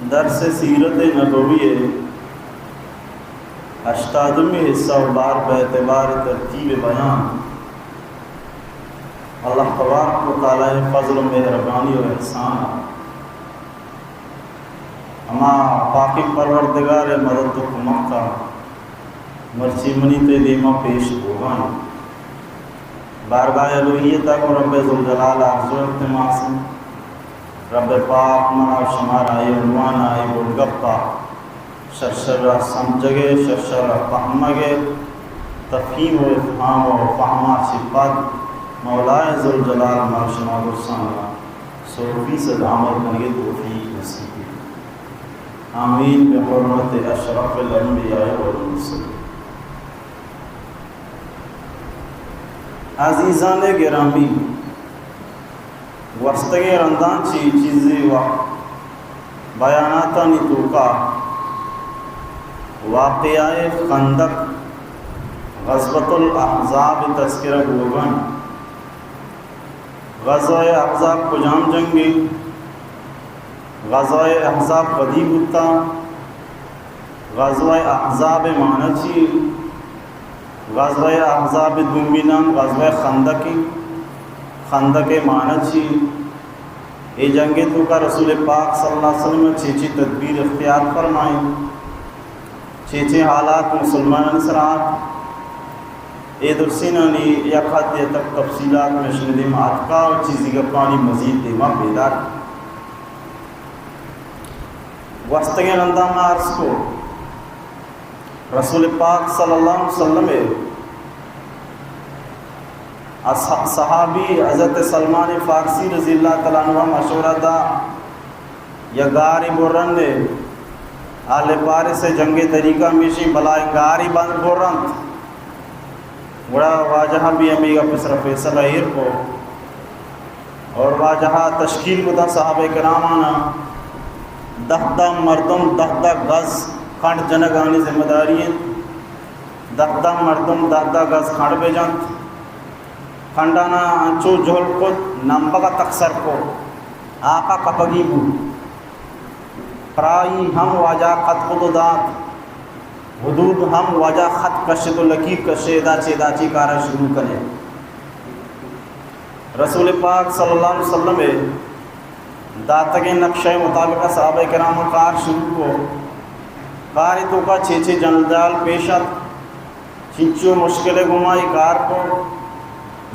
درس سیرت نبوی 88ویں حصہ و بار باعتبار ترتیب بیان اللہ تبارک و تعالیٰ فضل و مہربانی و احسان اما پاکی پروردگار مدد و کمک کا مرچی منی تے دیما پیش ہوگان بارگاہ الوہیت کو رب ذوالجلال عرض و التماس رب پاک منا شمار آئی عنوان آئی بلگپا شرشرہ سمجھگے شرشرہ فہمگے تفہیم و افہام و فہمہ صفات مولائے ذوالجلال مرشمہ گرسانہ 100% عمل کرنے توفیق نصیب آمین بحرمت اشرف الانبیاء والمرسلین۔ عزیزان گرامی، وستگی رندان چی چیزی و بیاناتا نتوکا واقعہ خندق غزوۃ الاحزاب تذکرہ گوگن غزوہ احزاب کجام جنگی غزوہ احزاب قدی بتا غزوہ احزاب مانچی غزوہ احزاب دنبی نام غزوہ خندق مانچی یہ جنگی تو کا رسول پاک صلی اللہ علیہ وسلم چھ تدبیر اختیار فرمائیں، چھ حالات مسلمان سرات اے درسینانی یا خاطی تک تفصیلات میں شنید معاتقہ اور چیزی کا پانی مزید دیما بیدار وستگی اندام عرض کو رسول پاک صلی اللہ علیہ وسلم صحابی حضرت سلمان فارسی رضی اللہ تعالیٰ عنہ مشورہ دا یا گاری برن دے آل پارے سے جنگ طریقہ میشی بلائے گاری بند برن بڑا واجہہ بھی امیگا پسر فیصلہ ہیر کو اور واجہہ تشکیل کو دا صحابہ کرامانا دہ مردم دہ گز کھنڈ جنگانی ذمہ داری ہیں، دہ مردم دہ گز کھنڈ بے جانت کھنڈانا انچو جھول کو نمبگا تکسر کو آقا کپگی بو پرائی ہم واجہ خط خود دات حدود ہم واجہ خط کشد و لکیر کشیدہ چیدہ چی کارا شروع کریں۔ رسول پاک صلی اللہ علیہ وسلم داتگے نقشہ مطابقہ صحابہ کرام کار شروع کو کاری تو کا چھ جنجال پیشت چنچو مشکل گمائی کار کو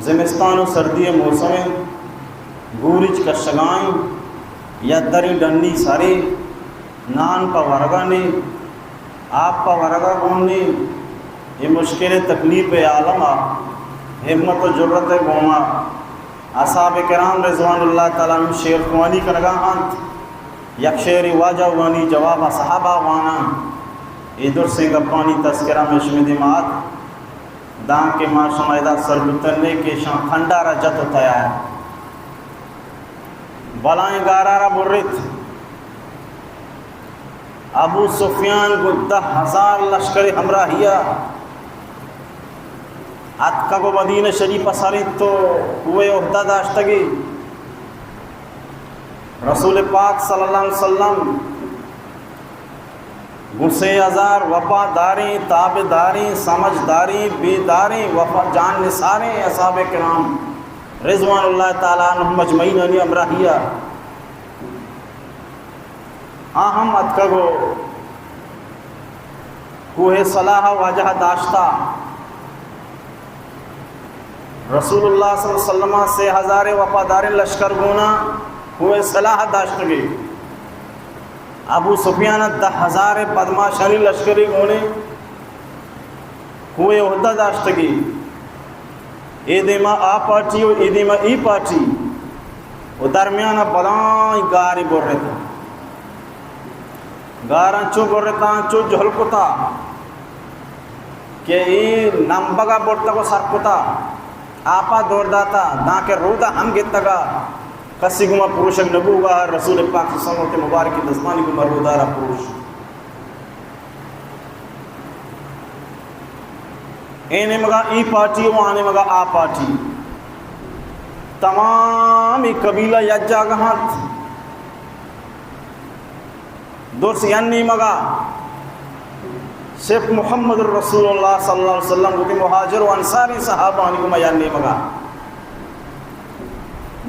زمستان و سردی موسم گورج کشگائیں یا دری ڈنی ساری نان پا ورگا نے آپ پا ورگا گونی یہ مشکل تکلیف عالمہ ہمت و جرت گوما اصحاب کرام رضوان اللہ تعالیٰ عنہ شیر خوانی کرگا ہنت یک شیری واجہ وانی جواب صحابہ وانا ایدر سے گپانی تذکرہ میں شمید مات دان کے ماں شمائدہ سربترنے کے شان کھنڈارہ جت ہوتا ہے بلائیں گارارہ برت ابو سفیان کو 10,000 لشکر ہمراہیہ اتکا کو مدینہ شریف سارت تو ہوئے عہدہ داشتگی رسول پاک صلی اللہ علیہ وسلم غصے ہزار وفاداری تابداری سمجھداری بیداری وفا جان نثارے اصحاب کرام رضوان اللہ تعالیٰ عنہ مجمعین علی امراہیہ ہم اتکا کو کوہ صلاح واجہ داشتا رسول اللہ صلی اللہ علیہ وسلم سے 1000 وفادار لشکر گونا کوہ صلاح داشتگی ابو سفیان 10,000 بدماشانی لشکری گونے کوہ عہدہ داشتگی اے دیما آ پارٹی و اے دیما ای پارٹی و درمیان بلائیں گاری بر رہتا گاران چو بر رہتا چو جھل کتا کہ ای نمبگا بڑتا کو سر کتا آپا دور داتا داں کے رودا ہم گتا گا کسی گما پروشک نبو گا رسول پاک صلی اللہ علیہ وسلم کے مبارکی دستانی کو مرودارہ پروش اینے مگا ای پارٹی و آنے مگا آ پارٹی تمام قبیلہ یجا گہت درس یعنی مگا صرف محمد الرسول اللہ صلی اللہ علیہ وسلم کو مہاجر و انصاری صحابہ کو میں یعنی مگا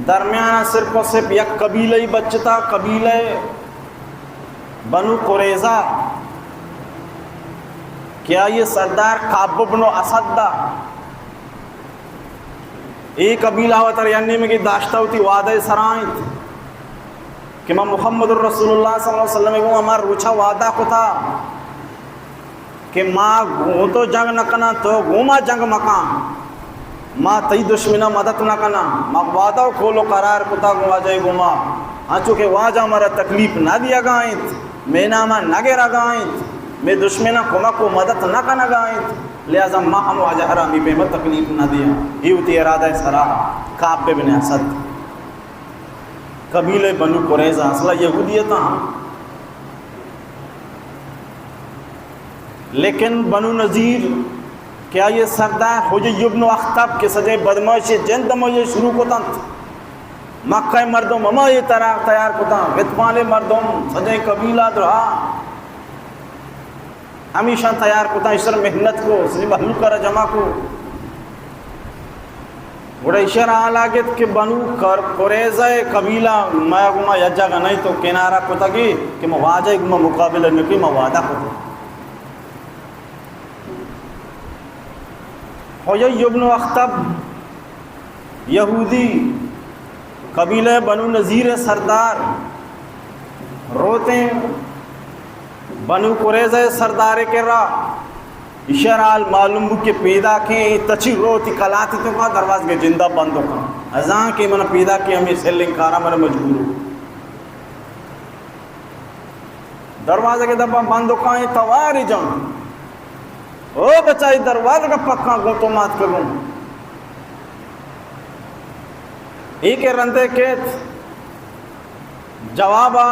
درمیانہ صرف و صرف یک قبیلہ ہی بچتا، قبیلہ بنو قریظہ. کیا یہ سردار کعب بن اسد دا ایک قبیلہ ہوتا یعنی میں کہ داشتہ ہوتی وعدہ سرائیں کہ میں محمد الرسول اللہ صلی اللہ علیہ وسلم کو ہمارا روچا وعدہ کو تھا کہ ماں گو تو جنگ نہ کنا تو گوما جنگ مکان، ماں تی دشمنہ مدد نہ کنا، ماں وعدہ کھولو قرار کو تھا گوا جائے گوما. ہاں چونکہ واجہ ہمارا تکلیف نہ دیا گائیں میں نامہ نہ گرا گائیں میں دشمنہ کما کو مدد نہ کنا گائیں، لہذا ماں ہم واجہ حرامی پہ مت تکلیف نہ دیا. ہی ہوتی ارادہ سراہ کعب بن اسد قبیلہ بنو قریظہ اصلہ یہودیت ہاں. لیکن بنو نذیر کیا یہ سردار حجی بن اخطب کے سجے بدمعش جن دموی شروع کو تنت مکہ مردم اما یہ طرح تیار کو تن غطفان مردم سجے قبیلہ درہا ہمیشہ تیار کو تن اشتر محنت کو سنی محلو کر جمع کو بڑا اشارہ آلاگت کہ بنو قریظہ قبیلہ میں گما یجا گا نہیں تو کنارہ کو تا کہ مواجہ گما مقابلہ نکی موادہ کو تا. حیی بن اخطب یہودی قبیلہ بنو نذیر سردار روتے بنو قریظہ سردار کے راہ اشارال معلوم کے پیدا کے تچی روتی کلاتی تو کا دروازے کے جندہ بندوں کا ازاں کے من پیدا کے ہمیں سیلنگ کارا من مجبور ہو دروازے کے دبا بندوں کا تواری جان او بچائی دروازے کا پکا گو تو مات کروں. ایک رندے کے جوابا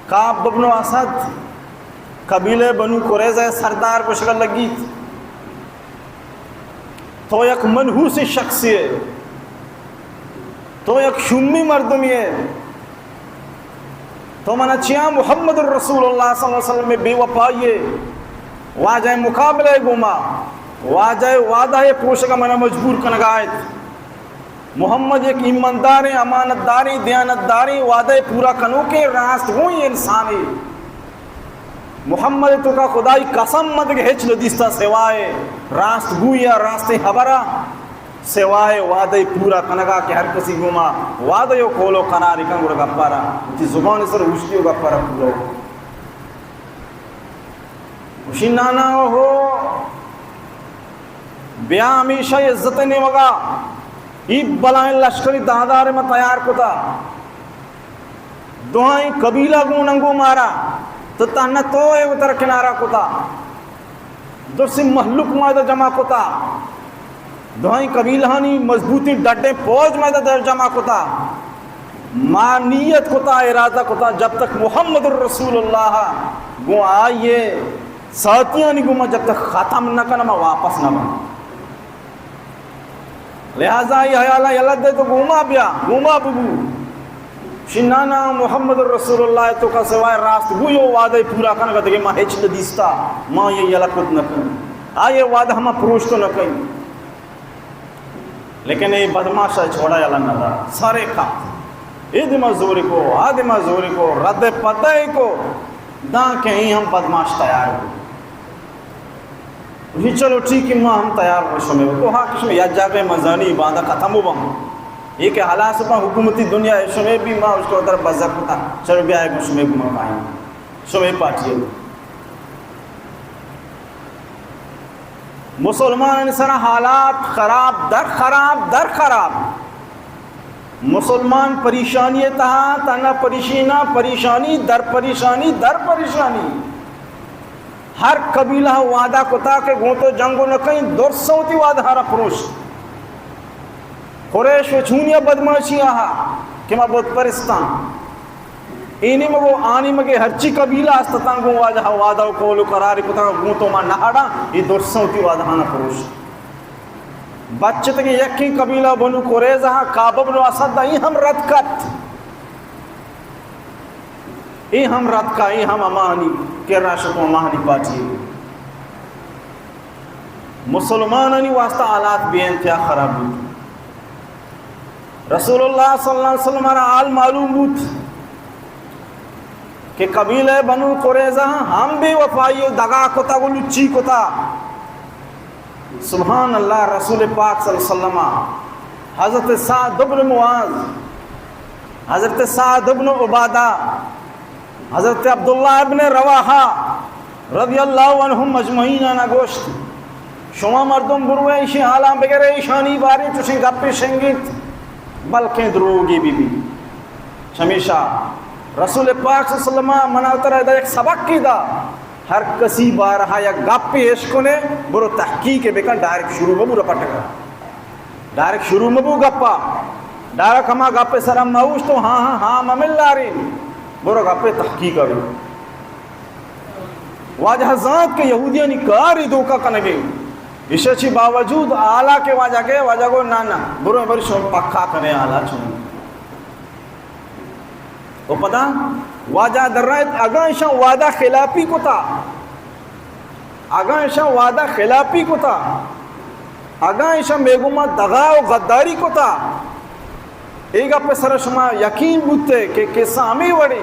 کعب بن اسد قبیلہ بنو قریظہ سردار کو شکل لگی تو یک منحوس شخصی ہے، تو یک شمی مردمی ہے، تو من اچھیاں محمد الرسول اللہ صلی اللہ علیہ وسلم میں بے وفائیے واجہ مقابلہ گوما واجہ وعدہ پوشکا منہ مجبور کنگائت محمد ایک ایمانداری امانتداری دیانتداری وعدہ پورا کنو کے راست ہوئی انسانی محمد تو کا خدای قسم مد کے ہچ لدیستا سوائے راست گویا راست حبرہ سوائے وعدہ پورا کنگا کہ ہر کسی گوما وعدہ یو کولو قناری کنگو رگا پارا تی زبان سر ہوشتیو گا پارا پورا شنانا ہو بیا ہمیشہ عزت نہیں وگا ای بلائیں لشکری دادار میں تیار کو تا دوہائیں قبیلہ گوننگو مارا تو تانا تو اے اتر کنارہ کو تا درسی محلوک مائدہ جمع کو تا دوہائیں قبیلہانی مضبوطی ڈٹے پوج مائدہ در جمع کو تا مانیت کو تا ارادہ کو تا جب تک محمد الرسول اللہ گو آئیے ساتیاں نہیں گوما جب تک ختم نہ کرنا میں واپس نہ بنا. لہذا یہ حیالہ یلد دے تو گوما بیا گوما ببو شنانا محمد الرسول اللہ تو کا سوائے راست گویو وعدہ پورا کرنا گا کہ ماں ہیچ لدیستا ماں یہ یلکت نہ کریں آئے وعدہ ہمیں پروش تو نہ کریں. لیکن یہ بدماشا چھوڑا یلا نہ دا سارے کھات ادمہ زوری کو آدمہ زوری کو رد پتہ کو داں کہیں ہم بدماش تیار ہو یہ چلو ٹھیک ہے ماں ہم تیار ہو شمیں تو ہاں کشمیں یا جاگے مزانی باندھا ختم ہو بہم یہ کہ حالات سپا حکومتی دنیا ہے شمیں بھی ماں اس کو ادھر بزک ہوتا چلو بھی آئے گا شمیں گمہ پائیں شمیں پاٹیے مسلمان انسان حالات خراب در خراب مسلمان پریشانی تہا تانا پریشانی در پریشانی ہر قبیلہ وعدہ کو تا کہ گوں تو جنگو نہ کہیں دور سوتی وعدہ ہارا پروش قریش و چھونیا بدماشی آہا کہ میں بہت پرستان اینی میں وہ آنی مگے ہرچی قبیلہ استتان گوں وعدہ کولو قراری کو تا گوں تو ماں نہاڑا یہ دور سوتی وعدہ ہانا پروش بچے تک یکی قبیلہ بنو قریظہ کعب بن اسد ہی ہم رد کت ای ہم رات کا ای ہم امانی کے راشد و مہنی پاچی مسلمانانی واسطہ حالات بھی انتہا خراب ہوئی. رسول اللہ صلی اللہ علیہ وسلم حال معلوم بود کہ قبیلہ بنو قریظہ ہم بھی وفائی دگا کتا گو لچی کتا. سبحان اللہ. رسول پاک صلی اللہ علیہ وسلم حضرت سعد بن معاذ، حضرت سعد بن عبادہ، حضرت عبداللہ ابن رواحہ رضی اللہ عنہم مجمعین آنا گوشت شما مردم بروے ایشی حالان بغیر ایشانی باری چوشیں گپی شنگیت بلکہ دروگی بھی ہمیشہ. رسول پاک صلی اللہ علیہ وسلم مناتا رہا ایک سبق کی دا ہر کسی بارہا یا گپی عشق نے برو تحقیق بکن ڈائریکٹ شروع میں برو پٹکا، ڈائریکٹ شروع میں برو گپا ڈائریکٹ ہما گپے سرم نوش تو ہاں ہاں ہاں ممل لاری برو گپے تحقیق کرو. واجہ ذات کے یہودیاں نکاری دوکا کنگے اس اچھی باوجود آلہ کے واجہ کے واجہ کو نانا برو بری شو پکا کنے آلہ چھوڑ وہ پتا واجہ در رہا اگاں شاہ وعدہ خلافی کو تا، اگاں شاہ وعدہ خلافی کو تا، اگاں شاہ میگوما دغا و غداری کو تا. ایک اپنے سر شما یقین بودتے کہ کسا ہمیں وڑی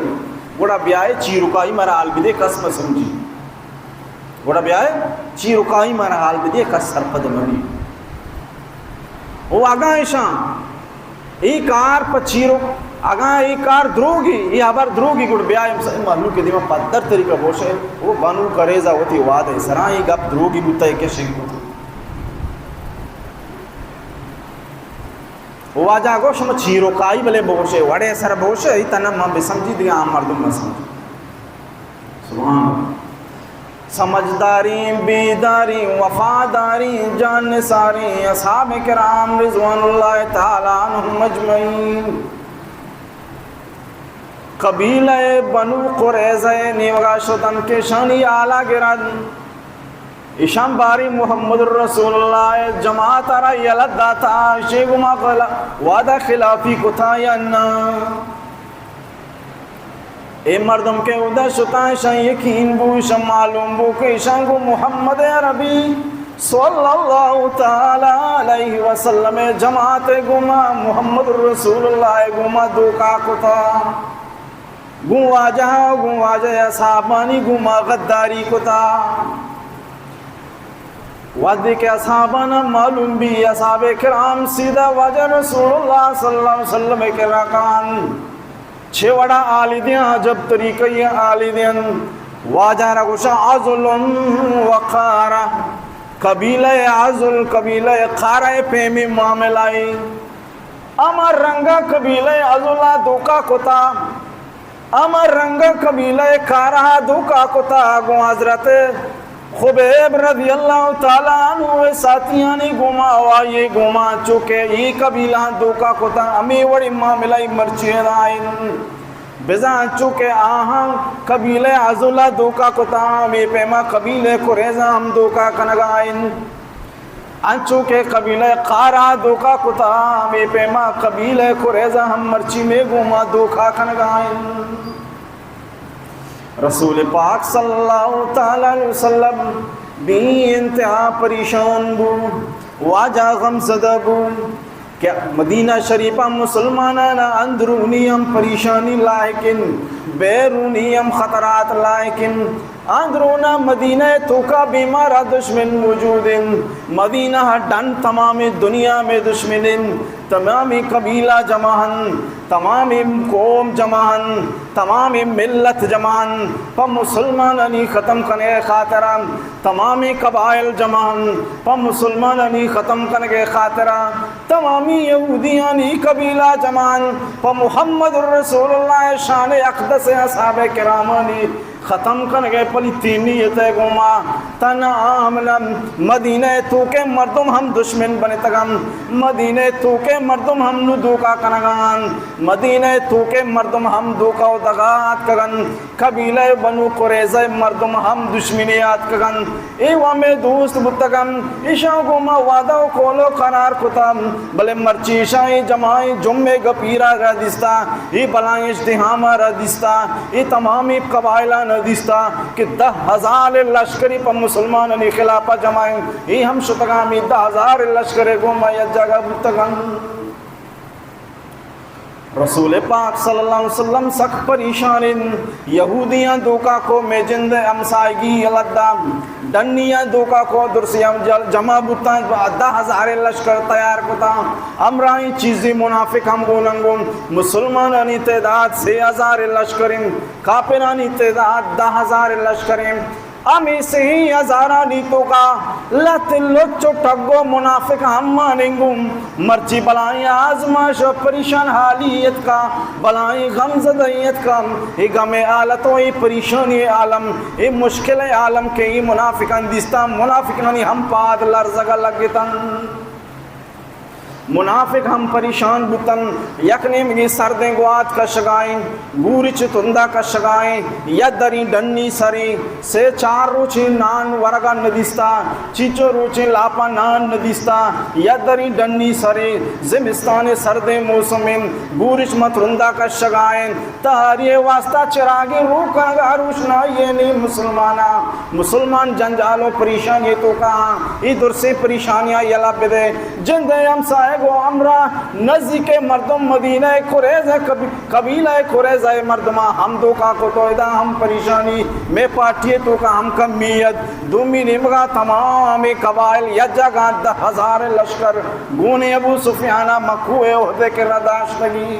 گوڑا بیائے چی رکائی مرا حال بدے کس میں سمجھی، گوڑا بیائے چی رکائی مرا حال بدے کس سرپد مری. وہ آگاں شاہ ایک کار پا چی رک آگاں ایک کار دروگی یہ آبار دروگی گوڑ بیائے محلو کے دیمہ پدر طریقہ بوشے وہ بنو قریظہ ہوتی وعد ہے سران ایک اب دروگی بودتا ہے کہ شنگ ہوتا وہ آجا گو شما چیرو کائی بلے بوشے وڑے سر بوشے ہی تنم ہم بسمجھی دیگا ہم مردم نہ سمجھی. سبحان اللہ. سمجھداری بیداری وفاداری جان نثاری اصحاب کرام رضوان اللہ تعالیٰ عنہم مجمعین. قبیلہ بنو قریظہ نیوگا شدن کے شانی آلہ گرد اشام باری محمد رسول اللہ جماعت آرہ یلد داتا شیگو ما قلع وعدہ خلافی کتا یا نا. اے مردم کے ادھا شتائیں شاہ یقین بو شاہ معلوم بو کہ شاہ کو محمد عربی صلی اللہ تعالی علیہ وسلم جماعت گما محمد رسول اللہ گما دوکا کتا گو واجہ اصحابانی گما غداری کتا. وعدے کے اصحابانا معلوم بھی اصحاب کرام سیدھا واجہ رسول اللہ صلی اللہ علیہ وسلم کے راکان چھے وڑا آلیدیاں جب طریقی آلیدیاں واجہ رگوشا عزل وقارہ قبیلہ عزل قبیلہ قارہ پیمی معاملائی. امر رنگا قبیلہ عزلہ دوکا کتا، امر رنگا قبیلہ قارہ دوکا کتا. گو حضرت خبیب رضی اللہ تعالیٰ عنہ ساتھیانی گما آئیے گما چکے یہ قبیلہ دوکا کتا امی وڑی معاملہ مرچی دائن بزان چکے آہاں قبیلہ عزلہ دوکا کتا امی پیما قبیلہ قریظہ ہم دوکا کنگائن انچو کے قبیلہ قارہ دوکا کتا امی پیما قبیلہ قریظہ ہم مرچی میں گما دوکا کنگائن. رسول پاک صلی اللہ تعالیٰ علیہ وسلم بھی انتہا پریشان بو واجہ غمزدہ بو کہ مدینہ شریفہ مسلمانانا اندرونی ہم پریشانی لائکن بیرونی ہم خطرات لائکن. اندرونا مدینہ توکا بیمارہ دشمن موجود مدینہ ڈن تمام دنیا میں دشمن تمامی قبیلہ جمعن تمامی قوم جمعن تمامی ملت جمعن پا مسلمانانی ختم کنے خاطرہ تمامی قبائل جمعن پا مسلمانانی ختم کنے خاطرہ تمامی یہودیانی قبیلہ جمعن پا محمد رسول اللہ شان اقدس اصحاب کرامانی ختم کر گئے پلی تینیت گوما تناملم مدینہ تو کے مردم ہم دشمن بنے تگم مدینہ تو کے مردم ہم نو دوکا کنگان مدینہ تو کے مردم ہم دوکا و دغات کگن قبیلہ بنو قریظہ مردم ہم دشمنیات کگن ایوہ میں دوست بتگم ایشا گوما وعدہ و کولو قرار کتم بلے مرچی شاہی جمائی جمعے گپیرہ ردستا ای بلائیں اجتحامہ ردستا ای تمامی قبائلہ ندستا کہ 10,000 لشکری پر مسلمانوں خلافہ جمائیں ای ہم شتگامی 10,000 لشکری گوما یا جگہ بتگم رسول پاک صلی اللہ علیہ وسلم سخت پریشان یہودیاں دوکا کو میں جند امسائگی الدام ڈنیاں دوکا کو درسیاں جمع بتا 10,000 لشکر تیار کتا امرائی چیزی منافق ہم گوننگوں مسلمانانی تعداد 6,000 لشکریں کافرانی تعداد 10,000 لشکریں امی سے ہی ہزارانی تو کا لت لچو ٹگو منافق ہم ماننگوں مرچی بلائیں آزماش و پریشان حالیت کا بلائیں غمزدیت کا ای غم آلتوں ای پریشانی عالم ای مشکل عالم کے ای منافقان دیستا منافقانی ہم پاد لرزگا لگتن منافق ہم پریشان بتن یکنی مگی سردیں گوات کا شگائیں گوری چتندہ کا شگائیں یا دری ڈنی سری سے 4 روچی نان ورگا ندیستا چیچو روچی لاپا نان ندیستا یا دری ڈنی سری زمستان سردیں موسمیں گورش مترندہ کا شگائیں تحریے واسطہ چراغی روح کا روشنائی نہیں مسلمان جنجالو پریشانی تو کہاں ادھر سے پریشانیاں یلا بدے جندے ہم سائے گو امرا نزدیک مردم مدینہ قریظ ہے قبیلہ قریظ ہے مردمہ ہم دو کا کو تو ادا ہم پریشانی میں پارٹی تو کا ہم کمیت دومی نمگا تمام قبائل یا جگہ 10,000 لشکر گونے ابو سفیانہ مکوئے عہدے کے رداشتگی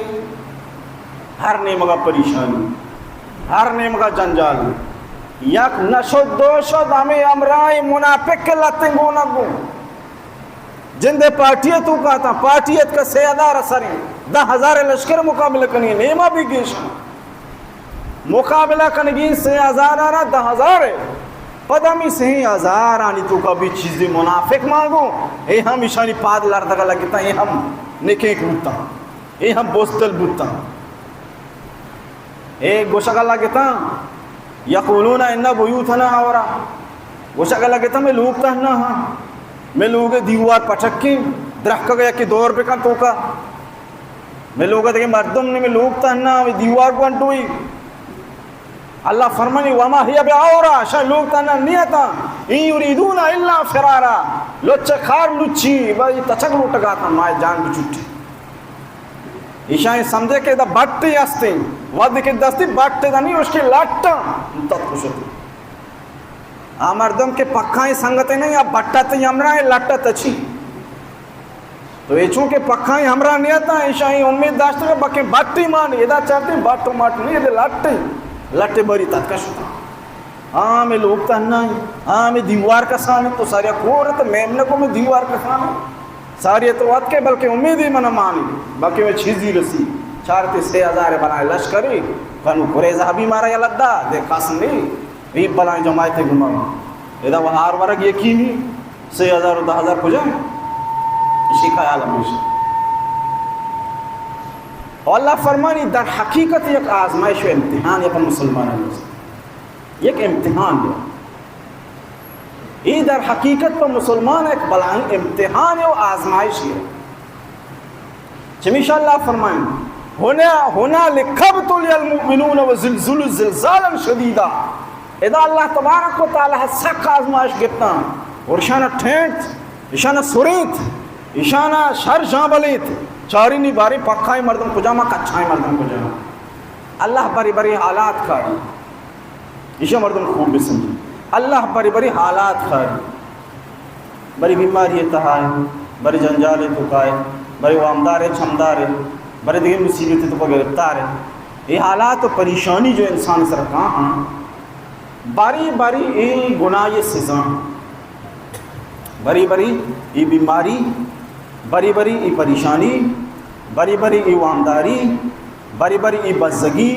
ہر نمگا پریشانی ہر نمگا جنجال یک نشد دو شد ہمیں امرائی منافق کے لتیں گونا گو جندے پارٹیت تو کہتا پارٹیت کا 6,000 سری 10,000 لشکر مقابلہ کنی نیمہ بھی گیش مقابلہ کنگی 6,000 آنا 10,000 ہے پدامی 6,000 آنی تو کبھی چیزی منافق مانگو اے ہم اشانی پاد لردگا لگتا اے ہم نکیک بوتا اے ہم بوستل بوتا اے گوشگا لگتا یقولون انہا بیوتنا آورا گوشگا لگتا میں لوگتا ہنا ہاں میں لوگے دیوار پچھکی درخت گیا کہ دور پہ کن تو کا میں لوگے دیکھیں مردم نے میں لوگتا ہنا دیوار کو انٹوئی اللہ فرمانی وما ہی اب آورا شاید لوگتا ہنا نہیں آتا این یریدون الا فرارا لچے خار لچی بھائی تچک لوٹگاتا مائے جان بھی چھوٹی ایشائی سمجھے کہ دا بٹتے ہستے وعدے کے دستی بٹتے دا نہیں اس کی لٹا تت خوشتی مردم کے پکھائیں سنگتے نہیں اب بٹا تی ہمراہ لٹا تچھی تو یہ چونکہ پکھائیں ہمراہ نہیں آتا ایشائی امید داشتے ہیں بکیں بٹی مانی ادا چاہتے ہیں بٹو مات نہیں یہ لٹے بری تت کا شتا میں لوگ تہنا ہے میں دیوار کا سانے تو ساریا کور ہے تو میمنے کو میں دیوار کا سانے ساری اتوات کے بلکہ امید ہی منہ مانی بلکہ میں چیزی رسی 4,000 بنائے لشکری کنو قریظہ بھی مارا یا لدہ دیکھ قاسم نہیں یہ بلائیں جماعتیں گھماؤں ادا وہ ہار ورگ یقینی 6,000 و 10,000 کو جائیں اسی خیال ہمیشہ اور اللہ فرمانی در حقیقت یک آزمائش و امتحان یہ پر مسلمان ہے یک امتحان ہے یہ در حقیقت پر مسلمان ایک بلائیں امتحان ہے و آزمائش ہے چمیشہ اللہ فرمائیں ہونا لکھب تولی المؤمنون و زلزل زلزالا شدیدہ اذا اللہ تبارک و تعالی سخت آزمائش گفتا اور اشانہ ٹھینٹ اشانہ سوریت اشانہ شر جاں بلیت چاری نی باری پکھائی مردم کو جاما کچھائی مردم کو جاما اللہ بری بری حالات کھاری اشاہ مردم خوب بھی سمجھے اللہ بری بری حالات کھاری بری بیماری اتحائے بری جنجال تکائے بری وامدار چھمدار بری دیگر مصیبت تو گرفتار ہے یہ حالات و پریشانی جو انسان سر کہاں ہیں باری باری ای گناہ سزا بری بری ای بیماری بری بری ای پریشانی بری بری ای وامداری بری بری ای بزگی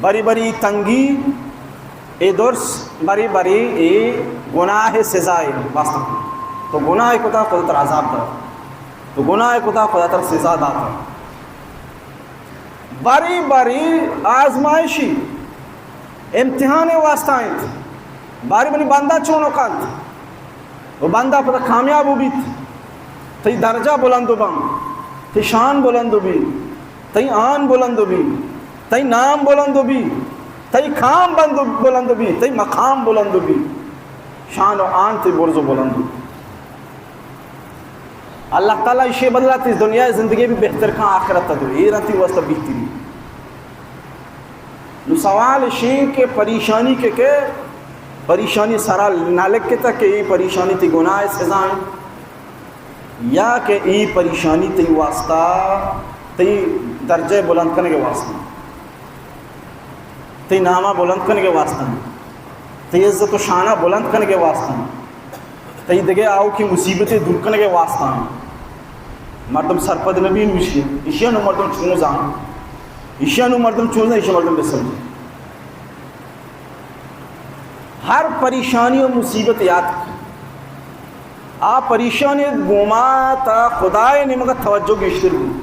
بری بری ای تنگی اے درس بری بری اے گناہ سزائے واسطہ تو گناہ کتا خدا تر عذاب دا تو گناہ کتا خدا تر سزا داتا بری بری آزمائشی امتحان واسطہ ہیں باری بنی بندہ چونو کانت وہ بندہ پتہ کامیاب ہو بیت تی درجہ بلند ہو بام تی شان بلند ہو بھی تی آن بلند ہو بھی تی نام بلند ہو بھی تی کام بلند ہو بھی تی مقام بلند ہو بھی شان و آن تی برز و بلند ہو اللہ تعالیٰ اسے بدلا تی دنیا زندگی بھی بہتر کان آخرت تا دو ایران تی واسطہ بہتری نو سوال شین کے پریشانی کے پریشانی سارا نالک کے تک کہ یہ پریشانی تی گناہ سزائیں یا کہ یہ پریشانی تی واسطہ تی درجہ بلند کرنے کے واسطہ تی نامہ بلند کرنے کے واسطہ تی عزت و شانہ بلند کرنے کے واسطہ تی دگے آؤ کی مصیبتیں دور کرنے کے واسطہ مردم سرپد نبی نوشی اشیاء نو مردم چونزا اشیاء نو مردم چونزا اشیاء مردم بسمجھے ہر پریشانی و مصیبت یاد آ پریشانی گوما تا خدای نمگت توجہ گشتر ہوں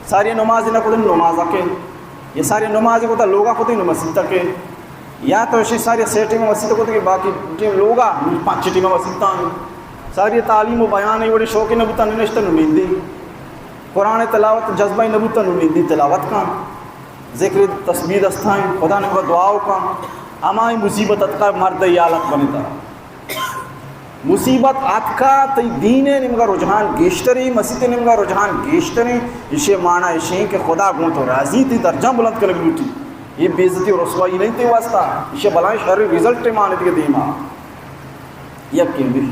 ساری نمازی نہ کدن نمازہ کے یہ ساری نمازی کو تا لوگا کدن مسجد کے یا تو اسی ساری سیٹنگ مسجد کو تا کہ باقی لوگا پانچ ٹیم مسجد تاں ساری تعلیم و بیان ہے بڑی شوقی نبوتا ننشتہ نمیندی قرآن تلاوت جذبہ نبوتا نمیندی تلاوت کا ذکر تسبیح دستائیں خدا نے دعاؤں کا ہماری مصیبت اتکا مرد یالت بنتا مصیبت اتکا تی دین نمگا رجحان گیشتری مسیح نمگا رجحان گیشتری اسے معنی اسے کہ خدا گون تو راضی تی درجہ بلند کرنے گلوٹی یہ بیزتی و رسوائی نہیں تی واسطہ اسے بلائیں شہری ریزلٹ معنی تی دیما یقین بھی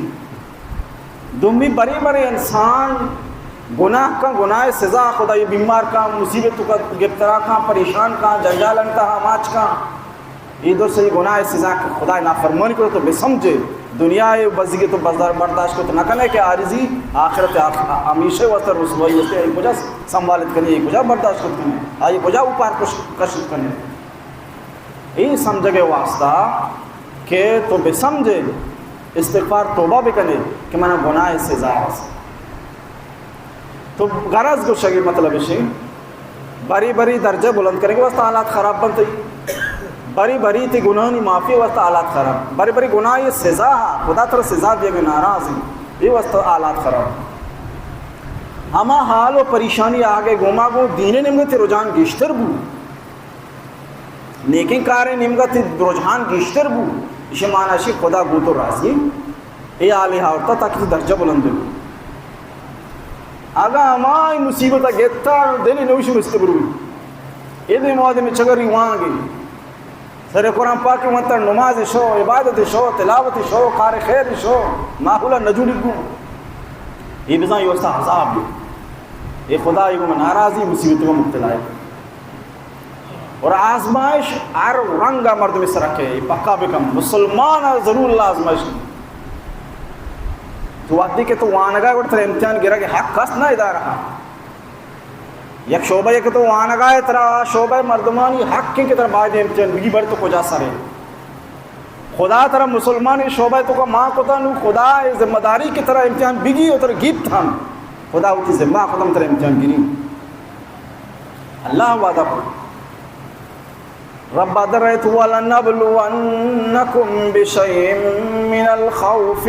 دمی بڑے بڑے انسان گناہ کا گناہ سزا خدا یہ بیمار کا مصیبت کا گرفترا کا پریشان کا جنجال انتہا ماچ کا ادھر سے گناہ سزا خدا نافرمانی کرو تو بے سمجھے دنیا بزگی تو برداشت کو تو نہ کرنے کہ عارضی آخرت ہمیشہ واسطہ رسوائی واسطے ایک وجہ سنبھالت کرنے ایک وجہ برداشت کرتے ہیں ایک وجہ اوپر کشت کرنے یہ سمجھ گئے واسطہ کہ تو بے سمجھے استغفار توبہ بھی کرنے کہ میں نے گناہ سزا ہے تو غرض کو شگی مطلب ہے بری بری درجہ بلند کرنے کے واسطہ حالات خراب بنتے بری بری تی گناہ نہیں معافی واسطہ حالات خراب بری بری گناہ یہ سزا خدا طرح سزا دیا گئے ناراض ہیں یہ واسطہ حالات خراب ہما حال و پریشانی آگے گوما گو دینے نمگا تی رجحان گیشتر بو نیکی کارے نمگا تی رجحان گیشتر بو اسے معنی شی خدا گو تو راضی یہ آلیہ ہوتا تاکہ درجہ بلند ہو آگا ہمائی مصیبتہ گیتا دلی نوشی مستبروی یہ دی مواد میں چگری وہاں گئی سر قرآن پاکی منتر نماز شو عبادت شو تلاوت شو کار خیر شو ماحولہ نجوڑی گو یہ بزاں یہ واسطہ عذاب بھی یہ خدا یہ کو ناراضی مصیبت کو مبتلا ہے اور آزمائش ہر رنگا مرد میں سرکھ ہے یہ پکا بکم مسلمان ضرور اللہ آزمائش تو وقتی کہ تو وہاں نگاہ اور ترہ امتحان گرا کہ حق کس نہ ادا رہا یک شعبہ ہے کہ تو وہاں نگاہ ترہ شعبہ مردمانی حق کی طرح باید امتحان بگی بڑھ تو کجا سرے خدا طرح مسلمانی شعبہ تو کا ماں کو تھا خدا ذمہ داری کی طرح امتحان بگی اور طرح گیت تھا خدا ہوتی ذمہ ختم طرح امتحان گری اللہ وعدہ پر رب درت وَلَنَبْلُوَنَّكُمْ بِشَيْءٍ مِّنَ الْخَوْفِ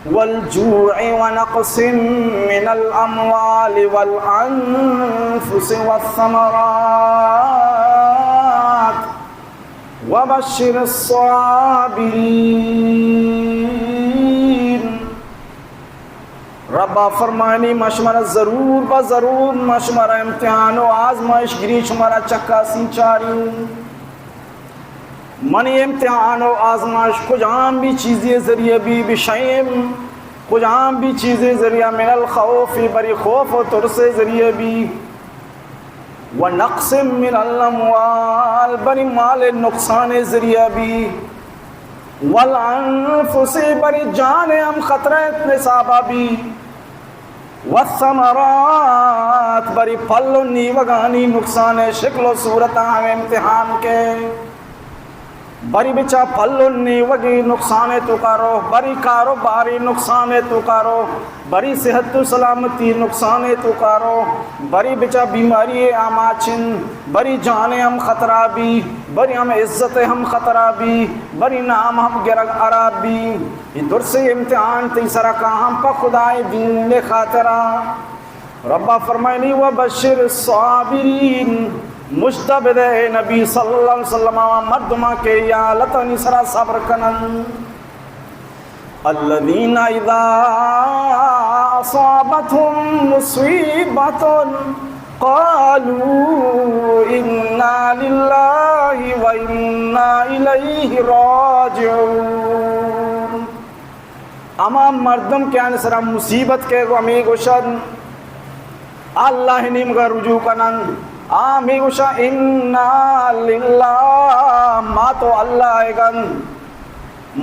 وَالْجُوعِ وَنَقْصٍ مِّنَ الْأَمْوَالِ وَالْأَنفُسِ وَالثَّمَرَاتِ وَبَشِّرِ الصَّابِرِينَ ربا فرمانی مشمرہ ضرور بضرور مشمرہ امتحان و آزمائش گری شمارہ چکا سینچاری منی امتحان و آزمائش کچھ عام بھی چیزیں ذریعہ بھی بشیم کچھ عام بھی چیزیں ذریعہ من الخوف بری خوف و ترس ذریعہ بھی ونقص من الاموال بری مال نقصان ذریعہ بھی والانفس بری جان ہم خطرہ نصابہ بھی والثمرات بری پھل و نیوگانی نقصان شکل و صورت ہم امتحان کے بری بچا پلونی وگی نقصان تو کارو، بری کاروباری نقصان تو کارو، بری صحت و سلامتی نقصان تو کارو، بری بچا بیماری آماچن، بری جان ہم خطرہ بھی، بری ہم عزت ہم خطرہ بھی، بری نام ہم گرگ عرابی. یہ در سے امتحان تیسرا کا ہم پا خدای دین خاطرہ. ربا فرمائنی وبشر الصابرین، مجتبد نبی صلی اللہ علیہ وسلم مردمہ کے یا لطنی سرا صبر کنن. الذین اذا اصابتهم مصیبت قالوا انا للہ و انا الیہ راجعون. اما مردم کے آنے سرا مصیبت کے گو امی گوشن اللہ نیم کا رجوع کنن، آمی گوشا انا للہ، ما تو اللہ ہے گن،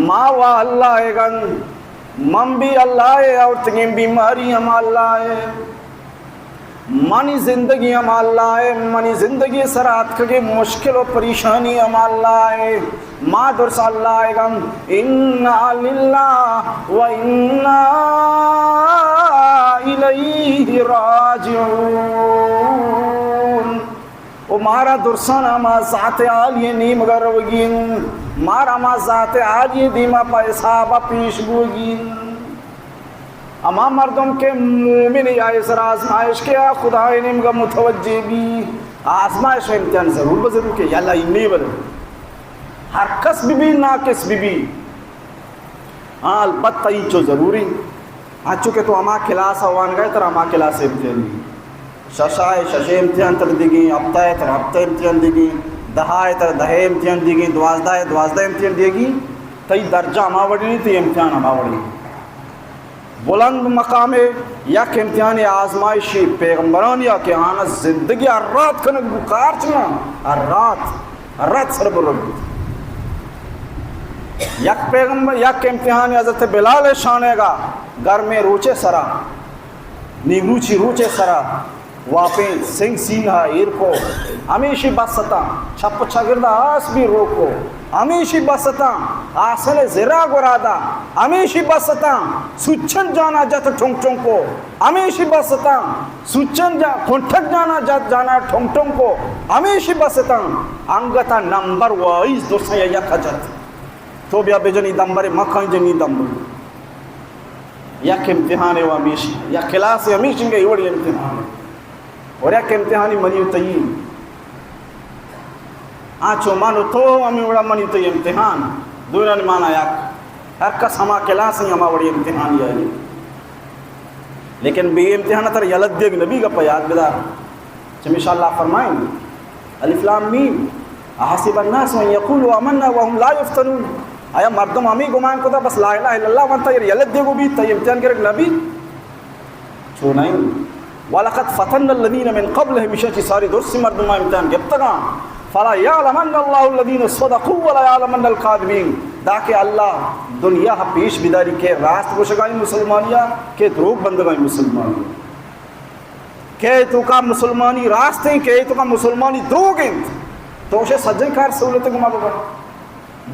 ما و اللہ ہے گن، من بھی اللہ ہے اور تنگیم بیماری ہم اللہ ہے، منی زندگی ہم اللہ ہے، منی زندگی سرات کے مشکل و پریشانی ہم اللہ ہے، ما درس اللہ ہے گن. انا للہ و انا الیہ راجعون. او مارا درسانا ما ذات عالی نیم گروگین، مارا ما ذات عالی دیما پا حسابا پیش گوگین. اما مردم کے مومن یا اسر آزمائش کے خدا نیم گا متوجہ بھی. آزمائش امتحان ضرور بضرور کہ یا اللہ انی بلو ہر کس بھی ناکس بھی البتہ یہ چو ضروری. چونکہ تو اما کلاس آوان گئے تر اما کلاس امتحان دی، ششائے ششے امتحان تر دیگی، ہفتہ تر ہفتہ امتحان دیگی، دہائے تر دہے امتحان دیگی، دوازدہ دوازدہ امتحان دیگی. تی درجہ اما وڑی تی امتحان اما وڑی. بلند مقام یک امتحان آزمائشی پیغمبران یا کہ آنا زندگی رات کنک بکار چنا رات سر برد. یک پیغمبر یک امتحان حضرت بلال شانے گا گھر میں روچے سرا نیگروچی روچے سرا واپیں سنگ سینہا ایر کو ہمیشی بستا چھپ چھگردہ آس بھی روکو ہمیشی بستا آسل زرا گرادا ہمیشی بستا سچن جانا جت ٹھنک ٹھنک کو ہمیشی بستا سچن کھنٹک جانا جت جانا ٹھنک ٹھنک کو ہمیشی بستا انگتا نمبر وائز دوسرا یا کھجت تو بیا بجنی دمبر مکھائی جنی دمبر. یک امتحان ہے وہ ہمیشی، یا کلاس ہمیشی گئی وڑی امتحان ہے. اور یک امتحانی منی تیم آنچو مانو تو ہمیں وڑا منی تیم امتحان دونا نے مانا یک ہر کس ہما کلاس ہی ہما وڑی امتحانی ہے. لیکن بے امتحان تر یلد دیگ نبی کا پیاد بدار چمیشہ اللہ فرمائیں الف لام میم احسب الناس ان یقولوا آمنا وهم لا یفتنون. آیا مردم ہمیں گمان کو تھا بس لا الہ الا اللہ وانتا یلد دیگو بھی تا امتحان کرک نبی چھو نہیں. وَلَقَدْ فَتَنَّ الَّذِينَ مِنْ قَبْلِهِمْ مِشَنچی ساری درسی مردم امتحان گفتگا فَلَا يَعْلَمَنَّ اللَّهُ الَّذِينَ صَدَقُوا وَلَا يَعْلَمَنَّ الْكَاذِبِينَ. تاکہ اللہ دنیا پیش بیداری کے راست گوشگائی مسلمانیاں کہ دروگ بندگائی مسلمانی کہ تو کا مسلمانی راست ہیں کہ تو کا مسلمانی دروگ ہیں. تو اسے سجن کار سہولتیں گما بگا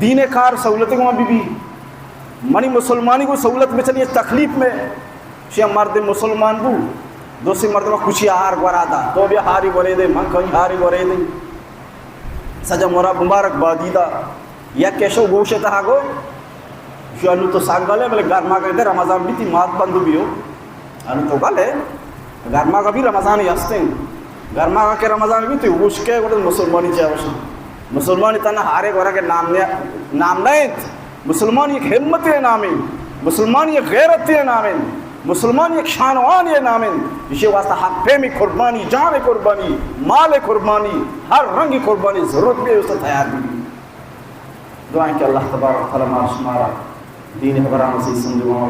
دین کار سہولتیں گما بھی منی مسلمانی کو سہولت میں چلیے تکلیف میں شیعہ مرد مسلمان بو دوسری مردمہ کچھ آہار گورا دا تو بھی ہاری گورے دے من کہیں ہاری گورے دے سجا مورا مبارک بادی دا یا کیشو گوشے تہا گو شو انو تو ساک گلے بلے گرما گئے دے رمضان بھی تھی مات بندو بھی ہو انو تو گلے گرما کا بھی رمضان ہی ہستے ہیں گرما کا کے رمضان بھی تھی گوش کے گوڑے مسلمانی چاہے وشن مسلمانی تنہ ہارے گورا کے نام نہیں مسلمانی ایک حمت ہے نامیں مسلمانی ایک غیرت ہے نامیں مسلمان ایک شانوان یہ نامن اسے واسطہ حق پہ میں قربانی جان قربانی مال قربانی ہر رنگ قربانی ضرورت بھی اس سے تیار بھی. دعائیں کہ اللہ تبارک و تعالی ہمارا دین حکمران سے سمجھو.